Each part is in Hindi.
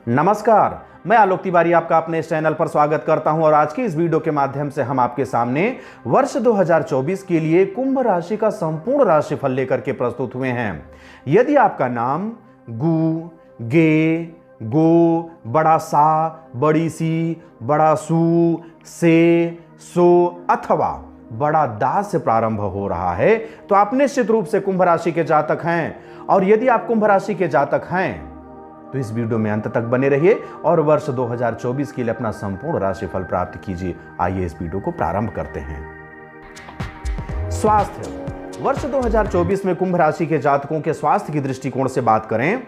नमस्कार, मैं आलोक तिवारी आपका अपने इस चैनल पर स्वागत करता हूं और आज की इस वीडियो के माध्यम से हम आपके सामने वर्ष 2024 के लिए कुंभ राशि का संपूर्ण राशिफल लेकर के प्रस्तुत हुए हैं। यदि आपका नाम गु, गे, गो, बड़ा सा, बड़ी सी, बड़ा सू, से, सो अथवा बड़ा दा से प्रारंभ हो रहा है तो आप निश्चित रूप से कुंभ राशि के जातक हैं। और यदि आप कुंभ राशि के जातक हैं तो इस वीडियो में अंत तक बने रहिए और वर्ष 2024 के लिए अपना संपूर्ण राशिफल प्राप्त कीजिए। आइए इस वीडियो को प्रारंभ करते हैं। स्वास्थ्य। वर्ष 2024 में कुंभ राशि के जातकों के स्वास्थ्य की दृष्टिकोण से बात करें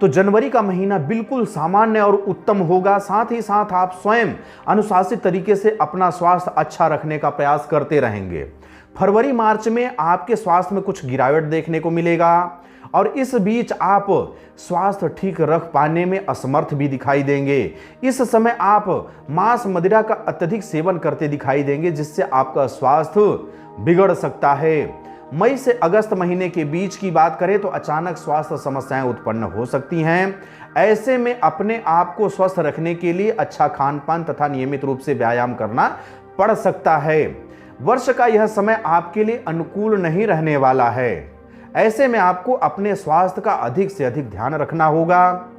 तो जनवरी का महीना बिल्कुल सामान्य और उत्तम होगा। साथ ही साथ आप स्वयं अनुशासित तरीके से अपना स्वास्थ्य अच्छा रखने का प्रयास करते रहेंगे। फरवरी मार्च में आपके स्वास्थ्य में कुछ गिरावट देखने को मिलेगा और इस बीच आप स्वास्थ्य ठीक रख पाने में असमर्थ भी दिखाई देंगे। इस समय आप मांस मदिरा का अत्यधिक सेवन करते दिखाई देंगे जिससे आपका स्वास्थ्य बिगड़ सकता है। मई से अगस्त महीने के बीच की बात करें तो अचानक स्वास्थ्य समस्याएं उत्पन्न हो सकती हैं। ऐसे में अपने आप को स्वस्थ रखने के लिए अच्छा खान पान तथा नियमित रूप से व्यायाम करना पड़ सकता है। वर्ष का यह समय आपके लिए अनुकूल नहीं रहने वाला है। ऐसे में आपको अपने स्वास्थ्य का अधिक से अधिक ध्यान रखना होगा।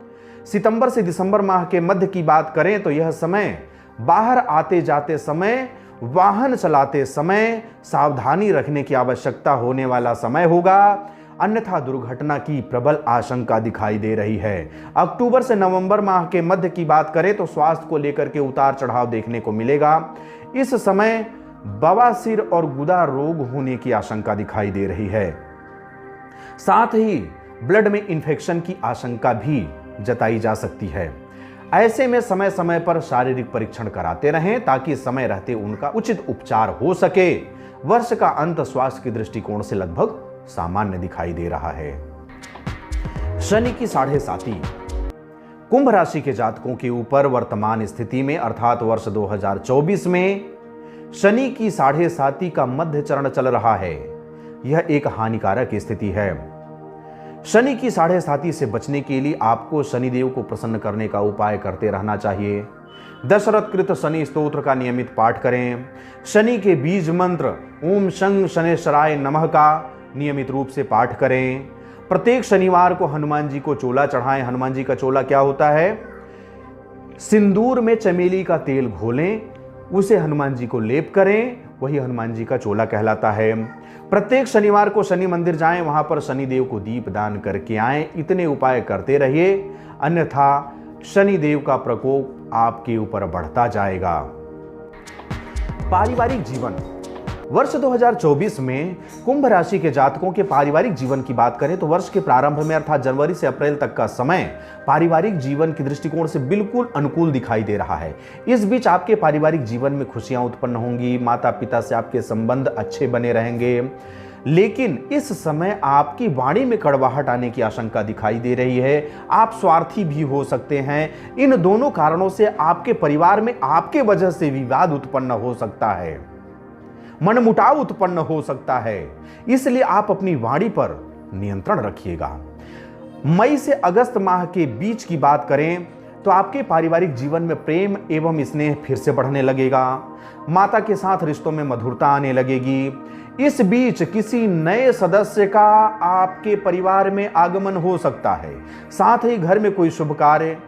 सितंबर से दिसंबर माह के मध्य की बात करें तो यह समय बाहर आते जाते समय, वाहन चलाते समय सावधानी रखने की आवश्यकता होने वाला समय होगा, अन्यथा दुर्घटना की प्रबल आशंका दिखाई दे रही है। अक्टूबर से नवंबर माह के मध्य की बात करें तो स्वास्थ्य को लेकर के उतार चढ़ाव देखने को मिलेगा। इस समय बवासीर और गुदा रोग होने की आशंका दिखाई दे रही है। साथ ही ब्लड में इंफेक्शन की आशंका भी जताई जा सकती है। ऐसे में समय समय पर शारीरिक परीक्षण कराते रहें ताकि समय रहते उनका उचित उपचार हो सके। वर्ष का अंत स्वास्थ्य की दृष्टिकोण से लगभग सामान्य दिखाई दे रहा है। शनि की 7.5 कुंभ राशि के जातकों के ऊपर वर्तमान स्थिति में अर्थात वर्ष 2024 में शनि की 7.5 का मध्य चरण चल रहा है। यह एक हानिकारक स्थिति है। शनि की 7.5 से बचने के लिए आपको शनिदेव को प्रसन्न करने का उपाय करते रहना चाहिए। दशरथ कृत शनि स्तोत्र का नियमित पाठ करें। शनि के बीज मंत्र ओम शं शनेश्वराय नमः का नियमित रूप से पाठ करें। प्रत्येक शनिवार को हनुमान जी को चोला चढ़ाएं। हनुमान जी का चोला क्या होता है? सिंदूर में चमेली का तेल घोलें, उसे हनुमान जी को लेप करें, वही हनुमान जी का चोला कहलाता है। प्रत्येक शनिवार को शनि मंदिर जाएं, वहां पर शनिदेव को दीप दान करके आएं। इतने उपाय करते रहिए, अन्यथा शनिदेव का प्रकोप आपके ऊपर बढ़ता जाएगा। पारिवारिक जीवन। वर्ष 2024 में कुंभ राशि के जातकों के पारिवारिक जीवन की बात करें तो वर्ष के प्रारंभ में अर्थात जनवरी से अप्रैल तक का समय पारिवारिक जीवन की दृष्टिकोण से बिल्कुल अनुकूल दिखाई दे रहा है। इस बीच आपके पारिवारिक जीवन में खुशियां उत्पन्न होंगी, माता पिता से आपके संबंध अच्छे बने रहेंगे, लेकिन इस समय आपकी वाणी में कड़वाहट आने की आशंका दिखाई दे रही है। आप स्वार्थी भी हो सकते हैं। इन दोनों कारणों से आपके परिवार में आपके वजह से विवाद उत्पन्न हो सकता है, मनमुटाव उत्पन्न हो सकता है। इसलिए आप अपनी वाणी पर नियंत्रण रखिएगा। मई से अगस्त माह के बीच की बात करें तो आपके पारिवारिक जीवन में प्रेम एवं स्नेह फिर से बढ़ने लगेगा। माता के साथ रिश्तों में मधुरता आने लगेगी। इस बीच किसी नए सदस्य का आपके परिवार में आगमन हो सकता है। साथ ही घर में कोई शुभ कार्य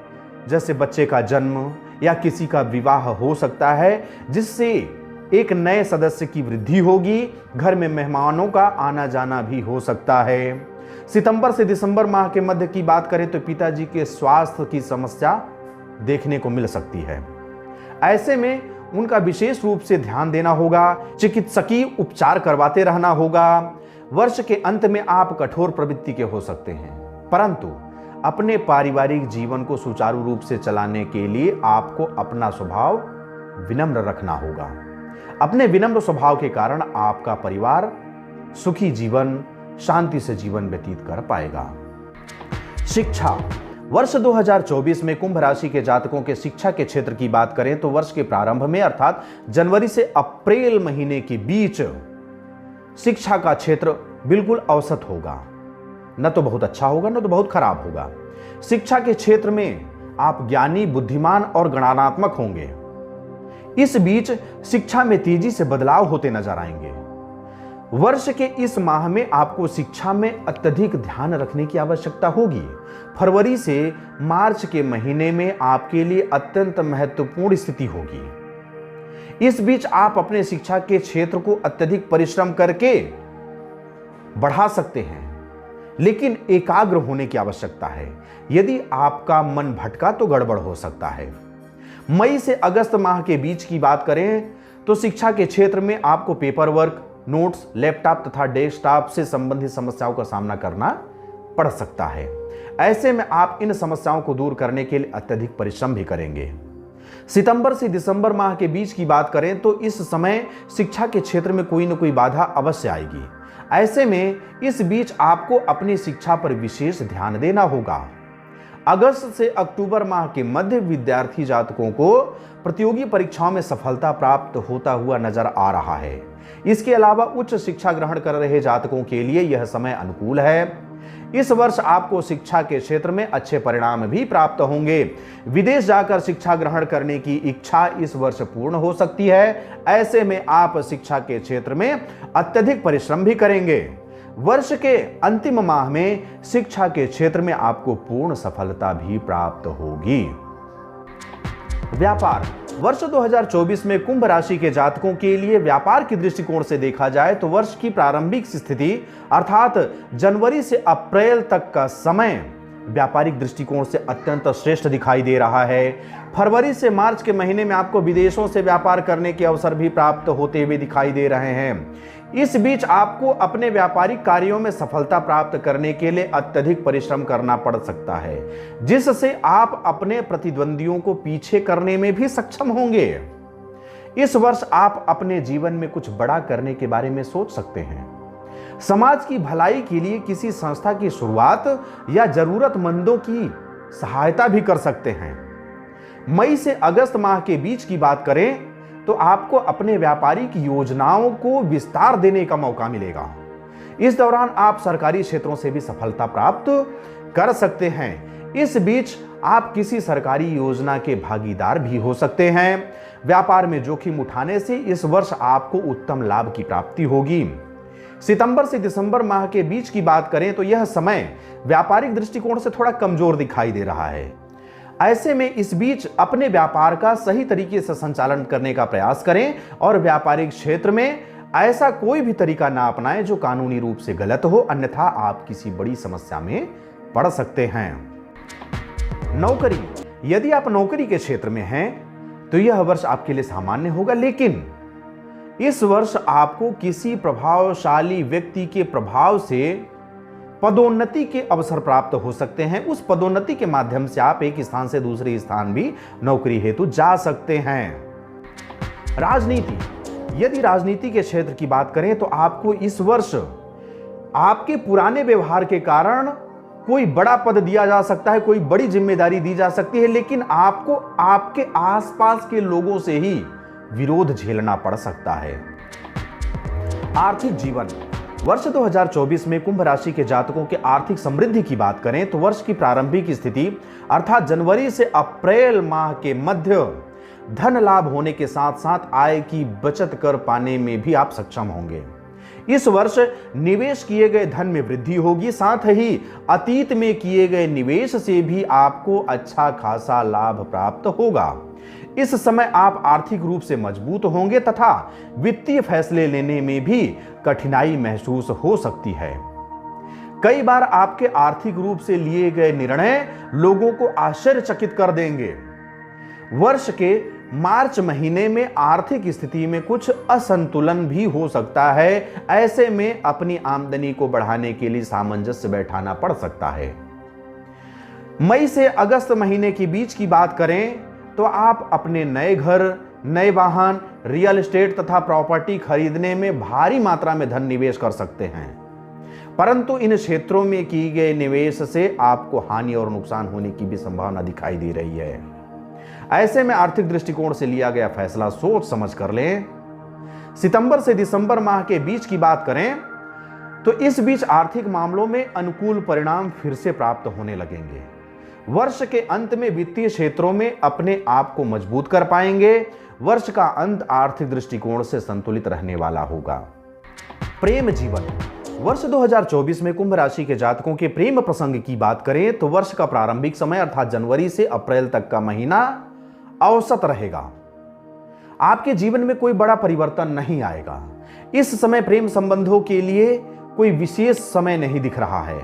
जैसे बच्चे का जन्म या किसी का विवाह हो सकता है, जिससे एक नए सदस्य की वृद्धि होगी। घर में मेहमानों का आना जाना भी हो सकता है। सितंबर से दिसंबर माह के मध्य की बात करें तो पिताजी के स्वास्थ्य की समस्या देखने को मिल सकती है। ऐसे में उनका विशेष रूप से ध्यान देना होगा, चिकित्सकीय उपचार करवाते रहना होगा। वर्ष के अंत में आप कठोर प्रवृत्ति के हो सकते हैं, परंतु अपने पारिवारिक जीवन को सुचारू रूप से चलाने के लिए आपको अपना स्वभाव विनम्र रखना होगा। अपने विनम्र स्वभाव के कारण आपका परिवार सुखी जीवन, शांति से जीवन व्यतीत कर पाएगा। शिक्षा। वर्ष 2024 में कुंभ राशि के जातकों के शिक्षा के क्षेत्र की बात करें तो वर्ष के प्रारंभ में अर्थात जनवरी से अप्रैल महीने के बीच शिक्षा का क्षेत्र बिल्कुल औसत होगा। न तो बहुत अच्छा होगा, न तो बहुत खराब होगा। शिक्षा के क्षेत्र में आप ज्ञानी, बुद्धिमान और गणनात्मक होंगे। इस बीच शिक्षा में तेजी से बदलाव होते नजर आएंगे। वर्ष के इस माह में आपको शिक्षा में अत्यधिक ध्यान रखने की आवश्यकता होगी। फरवरी से मार्च के महीने में आपके लिए अत्यंत महत्वपूर्ण स्थिति होगी। इस बीच आप अपने शिक्षा के क्षेत्र को अत्यधिक परिश्रम करके बढ़ा सकते हैं, लेकिन एकाग्र होने की आवश्यकता है। यदि आपका मन भटका तो गड़बड़ हो सकता है। मई से अगस्त माह के बीच की बात करें तो शिक्षा के क्षेत्र में आपको पेपर वर्क, नोट्स, लैपटॉप तथा डेस्कटॉप से संबंधित समस्याओं का सामना करना पड़ सकता है। ऐसे में आप इन समस्याओं को दूर करने के लिए अत्यधिक परिश्रम भी करेंगे। सितंबर से दिसंबर माह के बीच की बात करें तो इस समय शिक्षा के क्षेत्र में कोई न कोई बाधा अवश्य आएगी। ऐसे में इस बीच आपको अपनी शिक्षा पर विशेष ध्यान देना होगा। अगस्त से अक्टूबर माह के मध्य विद्यार्थी जातकों को प्रतियोगी परीक्षाओं में सफलता प्राप्त होता हुआ नजर आ रहा है। इसके अलावा उच्च शिक्षा ग्रहण कर रहे जातकों के लिए यह समय अनुकूल है। इस वर्ष आपको शिक्षा के क्षेत्र में अच्छे परिणाम भी प्राप्त होंगे। विदेश जाकर शिक्षा ग्रहण करने की इच्छा इस वर्ष पूर्ण हो सकती है। ऐसे में आप शिक्षा के क्षेत्र में अत्यधिक परिश्रम भी करेंगे। वर्ष के अंतिम माह में शिक्षा के क्षेत्र में आपको पूर्ण सफलता भी प्राप्त होगी। व्यापार, वर्ष 2024 में कुंभ राशि के जातकों के लिए व्यापार की दृष्टिकोण से देखा जाए तो वर्ष की प्रारंभिक स्थिति अर्थात जनवरी से अप्रैल तक का समय व्यापारिक दृष्टिकोण से अत्यंत श्रेष्ठ दिखाई दे रहा है। फरवरी से मार्च के महीने में आपको विदेशों से व्यापार करने के अवसर भी प्राप्त होते हुए दिखाई दे रहे हैं। इस बीच आपको अपने व्यापारिक कार्यों में सफलता प्राप्त करने के लिए अत्यधिक परिश्रम करना पड़ सकता है, जिससे आप अपने प्रतिद्वंदियों को पीछे करने में भी सक्षम होंगे। इस वर्ष आप अपने जीवन में कुछ बड़ा करने के बारे में सोच सकते हैं। समाज की भलाई के लिए किसी संस्था की शुरुआत या जरूरतमंदों की सहायता भी कर सकते हैं। मई से अगस्त माह के बीच की बात करें तो आपको अपने व्यापारिक योजनाओं को विस्तार देने का मौका मिलेगा। इस दौरान आप सरकारी क्षेत्रों से भी सफलता प्राप्त कर सकते हैं। इस बीच आप किसी सरकारी योजना के भागीदार भी हो सकते हैं। व्यापार में जोखिम उठाने से इस वर्ष आपको उत्तम लाभ की प्राप्ति होगी। सितंबर से दिसंबर माह के बीच की बात करें तो यह समय व्यापारिक दृष्टिकोण से थोड़ा कमजोर दिखाई दे रहा है। ऐसे में इस बीच अपने व्यापार का सही तरीके से संचालन करने का प्रयास करें और व्यापारिक क्षेत्र में ऐसा कोई भी तरीका ना अपनाएं जो कानूनी रूप से गलत हो, अन्यथा आप किसी बड़ी समस्या में पड़ सकते हैं। नौकरी, यदि आप नौकरी के क्षेत्र में हैं तो यह वर्ष आपके लिए सामान्य होगा, लेकिन इस वर्ष आपको किसी प्रभावशाली व्यक्ति के प्रभाव से पदोन्नति के अवसर प्राप्त हो सकते हैं। उस पदोन्नति के माध्यम से आप एक स्थान से दूसरे स्थान भी नौकरी हेतु जा सकते हैं। राजनीति, यदि राजनीति के क्षेत्र की बात करें तो आपको इस वर्ष आपके पुराने व्यवहार के कारण कोई बड़ा पद दिया जा सकता है, कोई बड़ी जिम्मेदारी दी जा सकती है, लेकिन आपको आपके आसपास के लोगों से ही विरोध झेलना पड़ सकता है। आर्थिक जीवन, वर्ष 2024 में कुंभ राशि के जातकों के आर्थिक समृद्धि की बात करें तो वर्ष की प्रारंभिक स्थिति अर्थात जनवरी से अप्रैल माह के मध्य धन लाभ होने के साथ साथ आय की बचत कर पाने में भी आप सक्षम होंगे। इस वर्ष निवेश किए गए धन में वृद्धि होगी, साथ ही अतीत में किए गए निवेश से भी आपको अच्छा खासा लाभ प्राप्त होगा। इस समय आप आर्थिक रूप से मजबूत होंगे तथा वित्तीय फैसले लेने में भी कठिनाई महसूस हो सकती है। कई बार आपके आर्थिक रूप से लिए गए निर्णय लोगों को आश्चर्यचकित कर देंगे। वर्ष के मार्च महीने में आर्थिक स्थिति में कुछ असंतुलन भी हो सकता है। ऐसे में अपनी आमदनी को बढ़ाने के लिए सामंजस्य बैठाना पड़ सकता है। मई से अगस्त महीने के बीच की बात करें तो आप अपने नए घर, नए वाहन, रियल एस्टेट तथा प्रॉपर्टी खरीदने में भारी मात्रा में धन निवेश कर सकते हैं, परंतु इन क्षेत्रों में किए गए निवेश से आपको हानि और नुकसान होने की भी संभावना दिखाई दे रही है। ऐसे में आर्थिक दृष्टिकोण से लिया गया फैसला सोच समझ कर लें। सितंबर से दिसंबर माह के बीच की बात करें तो इस बीच आर्थिक मामलों में अनुकूल परिणाम फिर से प्राप्त होने लगेंगे। वर्ष के अंत में वित्तीय क्षेत्रों में अपने आप को मजबूत कर पाएंगे। वर्ष का अंत आर्थिक दृष्टिकोण से संतुलित रहने वाला होगा। प्रेम जीवन, वर्ष 2024 में कुंभ राशि के जातकों के प्रेम प्रसंग की बात करें तो वर्ष का प्रारंभिक समय अर्थात जनवरी से अप्रैल तक का महीना औसत रहेगा। आपके जीवन में कोई बड़ा परिवर्तन नहीं आएगा। इस समय प्रेम संबंधों के लिए कोई विशेष समय नहीं दिख रहा है।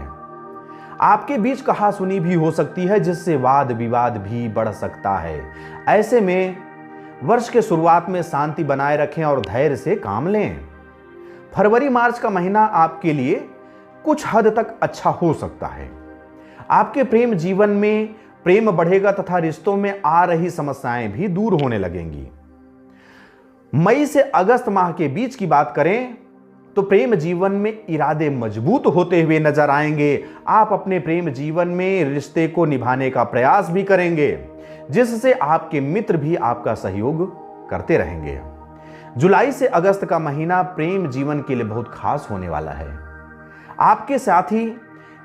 आपके बीच कहासुनी भी हो सकती है जिससे वाद विवाद भी बढ़ सकता है। ऐसे में वर्ष के शुरुआत में शांति बनाए रखें और धैर्य से काम लें। फरवरी मार्च का महीना आपके लिए कुछ हद तक अच्छा हो सकता है। आपके प्रेम जीवन में प्रेम बढ़ेगा तथा रिश्तों में आ रही समस्याएं भी दूर होने लगेंगी। मई से अगस्त माह के बीच की बात करें तो प्रेम जीवन में इरादे मजबूत होते हुए नजर आएंगे। आप अपने प्रेम जीवन में रिश्ते को निभाने का प्रयास भी करेंगे जिससे आपके मित्र भी आपका सहयोग करते रहेंगे। जुलाई से अगस्त का महीना प्रेम जीवन के लिए बहुत खास होने वाला है। आपके साथी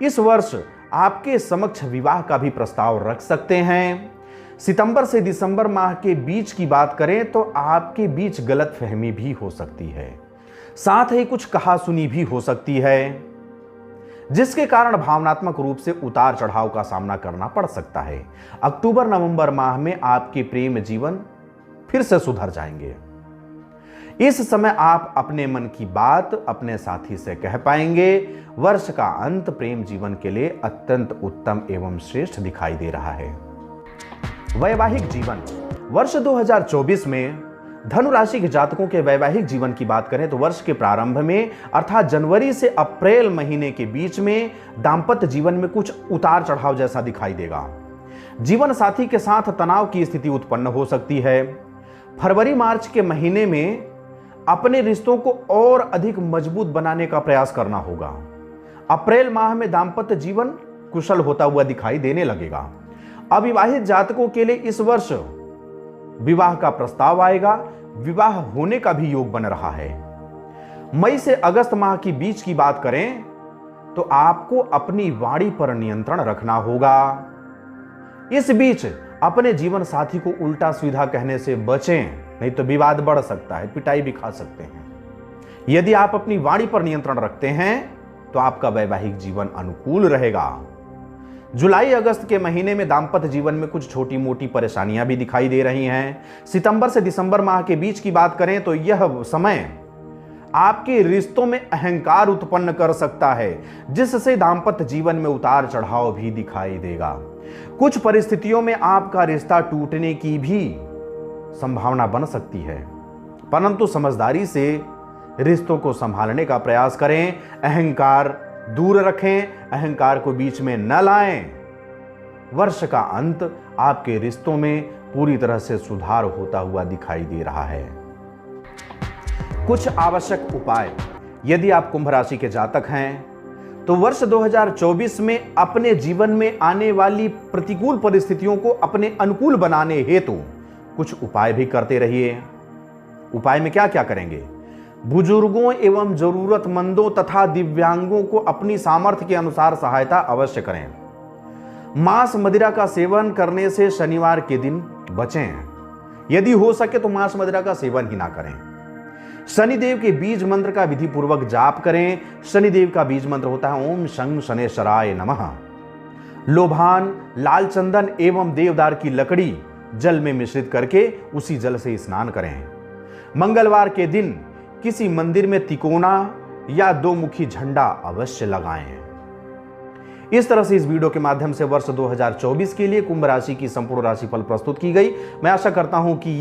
इस वर्ष आपके समक्ष विवाह का भी प्रस्ताव रख सकते हैं। सितंबर से दिसंबर माह के बीच की बात करें तो आपके बीच गलतफहमी भी हो सकती है, साथ ही कुछ कहासुनी भी हो सकती है जिसके कारण भावनात्मक रूप से उतार चढ़ाव का सामना करना पड़ सकता है। अक्टूबर नवंबर माह में आपके प्रेम जीवन फिर से सुधर जाएंगे। इस समय आप अपने मन की बात अपने साथी से कह पाएंगे। वर्ष का अंत प्रेम जीवन के लिए अत्यंत उत्तम एवं श्रेष्ठ दिखाई दे रहा है। वैवाहिक जीवन, वर्ष 2024 में धनु राशि के जातकों के वैवाहिक जीवन की बात करें तो वर्ष के प्रारंभ में अर्थात जनवरी से अप्रैल महीने के बीच में दांपत्य जीवन में कुछ उतार चढ़ाव जैसा दिखाई देगा। जीवन साथी के साथ तनाव की स्थिति उत्पन्न हो सकती है। फरवरी मार्च के महीने में अपने रिश्तों को और अधिक मजबूत बनाने का प्रयास करना होगा। अप्रैल माह में दांपत्य जीवन कुशल होता हुआ दिखाई देने लगेगा। अविवाहित जातकों के लिए इस वर्ष विवाह का प्रस्ताव आएगा। विवाह होने का भी योग बन रहा है। मई से अगस्त माह की बीच की बात करें तो आपको अपनी वाणी पर नियंत्रण रखना होगा। इस बीच अपने जीवन साथी को उल्टा सीधा कहने से बचें, नहीं तो विवाद बढ़ सकता है, पिटाई भी खा सकते हैं। यदि आप अपनी वाणी पर नियंत्रण रखते हैं तो आपका वैवाहिक जीवन अनुकूल रहेगा। जुलाई अगस्त के महीने में दांपत्य जीवन में कुछ छोटी मोटी परेशानियां भी दिखाई दे रही हैं। सितंबर से दिसंबर माह के बीच की बात करें तो यह समय आपके रिश्तों में अहंकार उत्पन्न कर सकता है जिससे दांपत्य जीवन में उतार चढ़ाव भी दिखाई देगा। कुछ परिस्थितियों में आपका रिश्ता टूटने की भी संभावना बन सकती है, परंतु समझदारी से रिश्तों को संभालने का प्रयास करें। अहंकार दूर रखें, अहंकार को बीच में न लाएं। वर्ष का अंत आपके रिश्तों में पूरी तरह से सुधार होता हुआ दिखाई दे रहा है। कुछ आवश्यक उपाय, यदि आप कुंभ राशि के जातक हैं तो वर्ष 2024 में अपने जीवन में आने वाली प्रतिकूल परिस्थितियों को अपने अनुकूल बनाने हेतु कुछ उपाय भी करते रहिए। उपाय में क्या क्या करेंगे? बुजुर्गों एवं जरूरतमंदों तथा दिव्यांगों को अपनी सामर्थ्य के अनुसार सहायता अवश्य करें। मांस मदिरा का सेवन करने से शनिवार के दिन बचें। यदि हो सके तो मांस मदिरा का सेवन ही ना करें। शनिदेव के बीज मंत्र का विधि पूर्वक जाप करें। शनिदेव का बीज मंत्र होता है ओम शं शनेश्वराय नमः। लोभान, लाल चंदन एवं देवदार की लकड़ी जल में मिश्रित करके उसी जल से स्नान करें। मंगलवार के दिन किसी मंदिर में तिकोना या दो मुखी झंडा अवश्य लगाएं। इस तरह से इस वीडियो के माध्यम से वर्ष 2024 के लिए कुंभ राशि की संपूर्ण राशिफल प्रस्तुत की गई। मैं आशा करता हूं कि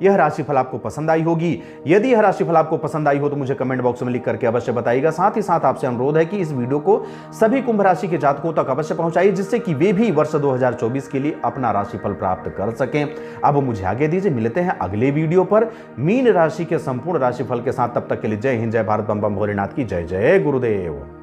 यह राशिफल आपको पसंद आई होगी। यदि यह राशिफल आपको पसंद आई हो तो मुझे कमेंट बॉक्स में लिख करके अवश्य बताइएगा। साथ ही साथ आपसे अनुरोध है कि इस वीडियो को सभी कुंभ राशि के जातकों तक अवश्य पहुंचाइए जिससे कि वे भी वर्ष 2024 के लिए अपना राशिफल प्राप्त कर सकें। अब मुझे आगे दीजिए, मिलते हैं अगले वीडियो पर मीन राशि के संपूर्ण राशिफल के साथ। तब तक के लिए जय हिंद, जय भारत, बम बम भोलेनाथ की जय। जय गुरुदेव।